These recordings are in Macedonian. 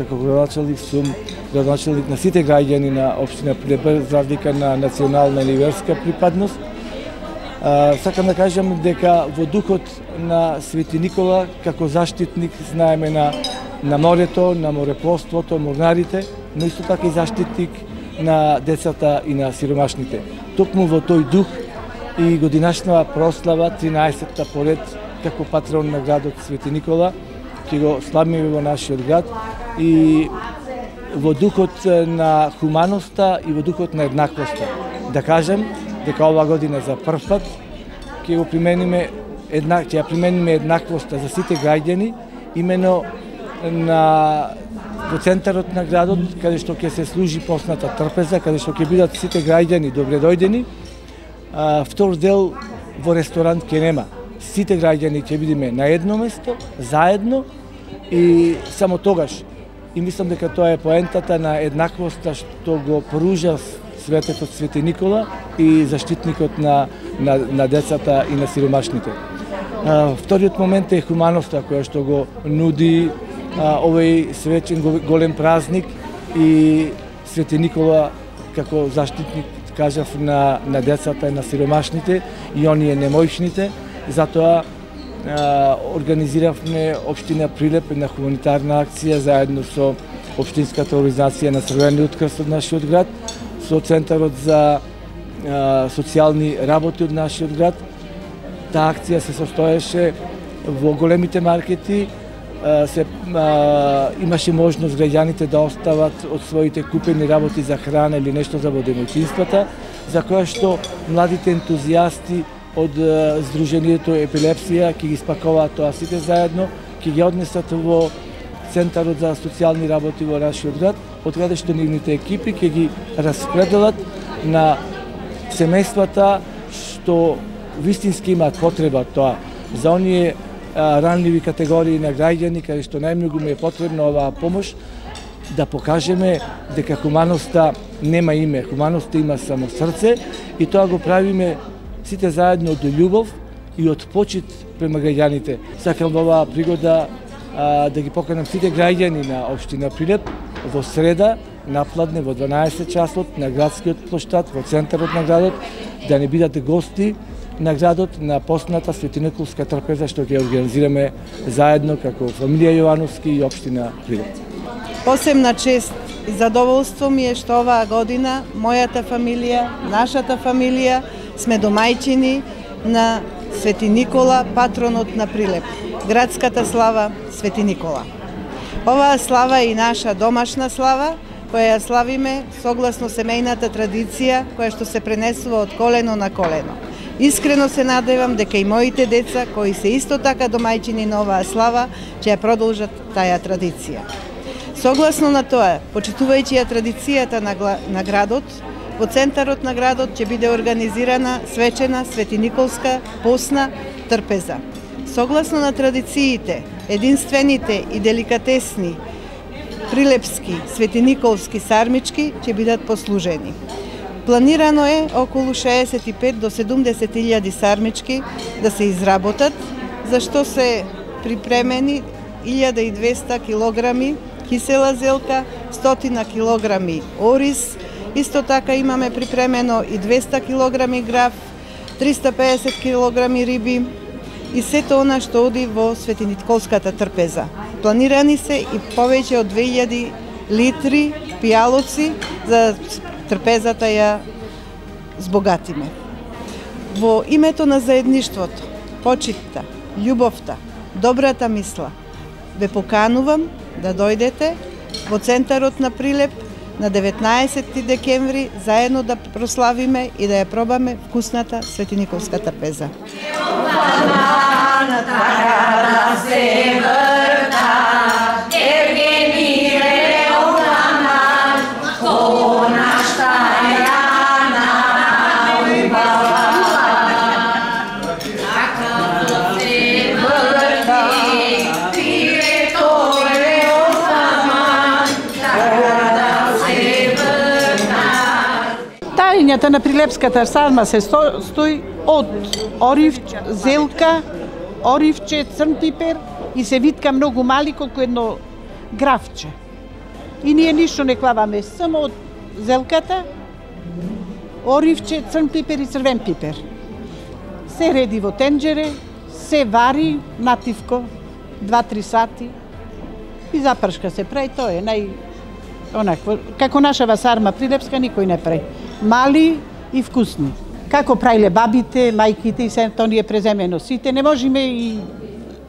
како градоначелник сум градоначелник на сите граѓани на општина Прилеп, без разлика на национална или верска припадност. Сакам да кажам дека во духот на Свети Никола, како заштитник, знаеме на морето, на морепловството, морнарите, но исто така и заштитник на децата и на сиромашните. Токму во тој дух и годинашна прослава, 13-та поред, како патрон на градот Свети Никола, ќе го славиме во нашиот град и во духот на хуманоста и во духот на еднаквоста. Да кажем дека ова година за прв пат ќе примениме еднаквоста за сите граѓани, имено во центарот на градот, каде што ќе се служи посната трпеза, каде што ќе бидат сите граѓани добредојдени. Втор дел во ресторант ќе нема. Сите граѓани ќе бидеме на едно место, заедно и само тогаш. И мислам дека тоа е поентата на еднаквоста што го поружа свететот Свети Никола и заштитникот на децата и на сиромашните. Вториот момент е хуманоста која што го нуди овој свечен голем празник и Свети Никола како заштитник, кажав, на децата и на сиромашните и оние немојшните. Затоа организиравме општина Прилеп на хуманитарна акција заедно со општинската организација на Црвениот крст од нашиот град, со Центарот за социјални работи од нашиот град. Таа акција се состоеше во големите маркети, имаше можност граѓаните да остават од своите купени работи за храна или нешто за во домаќинствата, за која што младите ентузијасти од Сдруженијето Епилепсија ќе ги спакуваат тоа сите заедно, ќе ги однесат во Центарот за социјални работи во нашиот град, од каде што нивните екипи ќе ги распределат на семејствата што вистински имаат потреба тоа. За оние ранливи категории на граѓани, каде што најмногу ми е потребна оваа помош, да покажеме дека хуманоста нема име, хуманоста има само срце и тоа го правиме сите заедно од љубов и од почит према граѓаните. Сакам во оваа пригода да ги поканам сите граѓани на општина Прилеп во среда, напладне во 12 часот на градскиот плоштад, во центарот на градот, да не бидат гости на градот на постната Светиниколска трпеза што ќе организираме заедно како фамилија Јовановски и општина Прилеп. Посебна чест и задоволство ми е што оваа година мојата фамилија, нашата фамилија сме домајчини на Свети Никола, патронот на Прилеп, градската слава Свети Никола. Оваа слава е и наша домашна слава, која ја славиме согласно семејната традиција која што се пренесува од колено на колено. Искрено се надевам дека и моите деца, кои се исто така домајчини на оваа слава, ќе ја продолжат таа традиција. Согласно на тоа, почитувајќи ја традицијата на градот, во центарот на градот ќе биде организирана свечена Светиниколска постна трпеза. Согласно на традициите, единствените и деликатесни прилепски светиниколски сармички ќе бидат послужени. Планирано е околу 65 до 70 илјади сармички да се изработат, за што се припремени 1200 килограми кисела зелка, 100 килограми ориз, исто така имаме припремено и 200 килограми граф, 350 килограми риби и сето она што оди во Светиниколската трпеза. Планирани се и повеќе од 2000 литри пијалоци за трпезата ја збогатиме. Во името на заедништвото, почитта, љубовта, добрата мисла, ве поканувам да дојдете во центарот на Прилеп на 19 декември заедно да прославиме и да ја пробаме вкусната Светиниколска трпеза. Тајната на прилепската сарма се стои од орив, зелка, оривче, црн пипер и се витка многу мали колку едно графче. И ние ништо не клаваме, само од зелката, оривче, црн пипер и црвен пипер. Се реди во тенџере, се вари нативко, 2-3 сати и запршка се прави, тоа е онакво, како нашава сарма прилепска никој не прави. Мали и вкусни. Како правиле бабите, мајките и се тоа ни е преземено сите, не можеме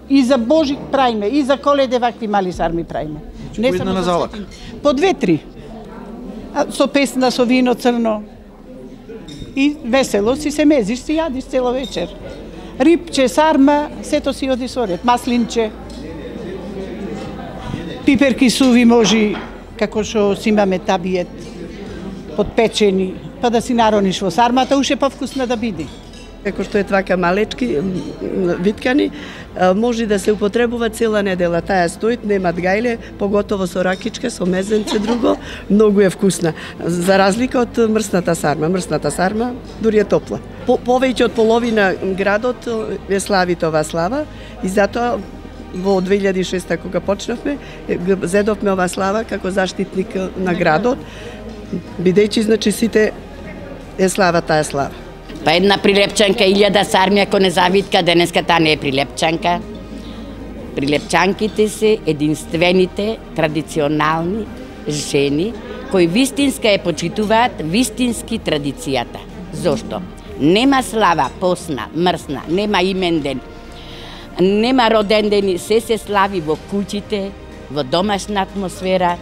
и за Божик правиме, и за Коледе вакви мали сарми правиме. Не само на залак. По 2-3. Со песна, со вино црно. И весело си се мезиш, си јадиш цело вечер. Рипче, сарма, сето си оди со ред. Маслинче. Пиперки суви може, како што си имаме табиет, подпечени, па да си нарониш во сармата, уште повкусна да биде. Како што е твака малечки, виткани, може да се употребува цела недела. Таа стоит, немат гајле, поготово со ракичка, со мезенце друго, многу е вкусна. За разлика од мрсната сарма. Мрсната сарма дури е топла. Повеќе од половина градот е слави оваа слава и затоа во 2006 кога почнавме, зедовме оваа слава како заштитник на градот, бидејќи значи сите е слава таа слава. Па една прилепчанка, 1000 сарми, ако не завитка, денеска таа не е прилепчанка. Прилепчанките се единствените традиционални жени кои вистинска ја почитуваат вистински традицијата. Зошто? Нема слава посна, мрсна, нема именден, нема роден ден, се слави во куќите, во домашна атмосфера,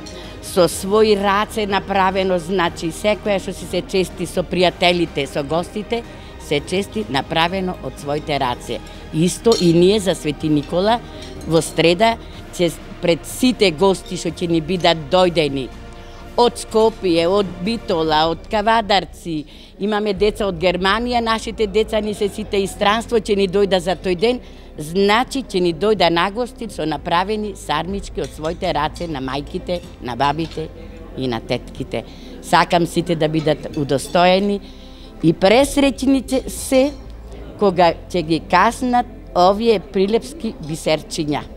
со своји раце направено, значи секоја што се чести со пријателите, со гостите, се чести направено од своите раце. Исто и ние за Свети Никола во среда, ќе пред сите гости што ќе ни бидат дојдени од Скопје, од Битола, од Кавадарци, имаме деца од Германија, нашите деца ни се сите и странство ќе ни дојда за тој ден, значи ќе ни дојда нагости со направени сармички од своите раце на мајките, на бабите и на тетките. Сакам сите да бидат удостоени и пресреќни се кога ќе ги каснат овие прилепски бисерчиња.